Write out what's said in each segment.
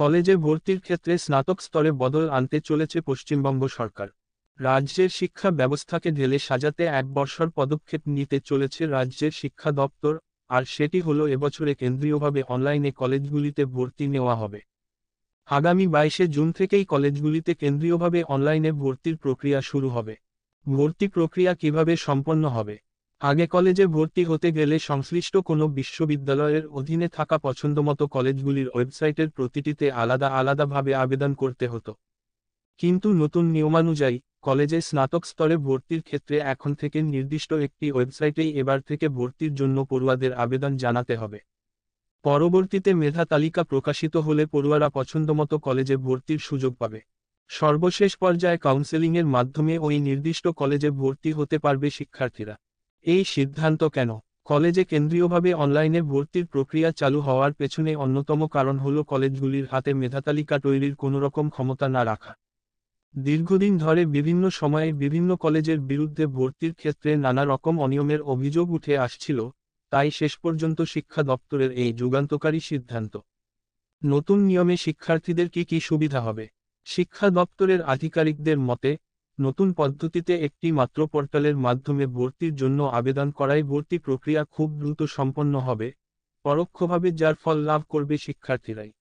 কলেজে ভর্তির ক্ষেত্রে স্নাতক স্তরে বদল আনতে চলেছে পশ্চিমবঙ্গ সরকার। রাজ্যের শিক্ষা ব্যবস্থাকে ঢেলে সাজাতে এক বর্ষর পদক্ষেপ নিতে চলেছে রাজ্যের শিক্ষা দপ্তর, আর সেটি হলো এবছরে কেন্দ্রীয়ভাবে অনলাইনে কলেজগুলিতে ভর্তি নেওয়া হবে। আগামী 22শে জুন থেকেই কলেজগুলিতে কেন্দ্রীয়ভাবে অনলাইনে ভর্তির প্রক্রিয়া শুরু হবে। ভর্তি প্রক্রিয়া কিভাবে সম্পন্ন হবে? আগে কলেজে ভর্তি হতে গেলে সংশ্লিষ্ট কোনো বিশ্ববিদ্যালয়ের অধীনে থাকা পছন্দমতো কলেজগুলির ওয়েবসাইটের প্রতিটিতে আলাদা আলাদাভাবে আবেদন করতে হতো। কিন্তু নতুন নিয়মানুযায়ী কলেজে স্নাতক স্তরে ভর্তির ক্ষেত্রে এখন থেকে নির্দিষ্ট একটি ওয়েবসাইটেই এবার থেকে ভর্তির জন্য পড়ুয়াদের আবেদন জানাতে হবে। পরবর্তীতে মেধা তালিকা প্রকাশিত হলে পড়ুয়ারা পছন্দমতো কলেজে ভর্তির সুযোগ পাবে। সর্বশেষ পর্যায়ে কাউন্সেলিংয়ের মাধ্যমে ওই নির্দিষ্ট কলেজে ভর্তি হতে পারবে শিক্ষার্থীরা। এই সিদ্ধান্ত কেন? কলেজে কেন্দ্রীয়ভাবে অনলাইনে ভর্তির প্রক্রিয়া চালু হওয়ার পেছনে অন্যতম কারণ হল কলেজগুলির হাতে মেধাতালিকা তৈরির কোনোরকম ক্ষমতা না রাখা। দীর্ঘদিন ধরে বিভিন্ন সময়ে বিভিন্ন কলেজের বিরুদ্ধে ভর্তির ক্ষেত্রে নানা রকম অনিয়মের অভিযোগ উঠে আসছিল, তাই শেষ পর্যন্ত শিক্ষা দপ্তরের এই যুগান্তকারী সিদ্ধান্ত। নতুন নিয়মে শিক্ষার্থীদের কি সুবিধা হবে? শিক্ষা দপ্তরের আধিকারিকদের মতে, নতুন পদ্ধতিতে একটি মাত্র পোর্টালের মাধ্যমে ভর্তির জন্য আবেদন করায় ভর্তি প্রক্রিয়া খুব দ্রুত সম্পন্ন হবে, পরোক্ষভাবে যার ফল লাভ করবে শিক্ষার্থীরাই।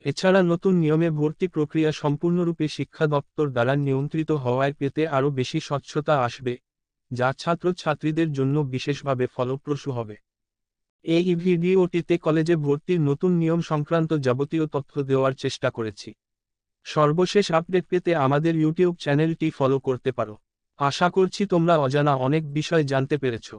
এছাড়া নতুন নিয়মে ভর্তি প্রক্রিয়া সম্পূর্ণরূপে শিক্ষা দপ্তর দ্বারা নিয়ন্ত্রিত হওয়ায় পেতে আরও বেশি স্বচ্ছতা আসবে, যা ছাত্রছাত্রীদের জন্য বিশেষভাবে ফলপ্রসূ হবে। এই ভিডিওটিতে কলেজে ভর্তির নতুন নিয়ম সংক্রান্ত যাবতীয় তথ্য দেওয়ার চেষ্টা করেছি। সর্বশেষ আপডেট পেতে আমাদের ইউটিউব চ্যানেলটি ফলো করতে পারো। আশা করছি তোমরা অজানা অনেক বিষয় জানতে পেরেছো।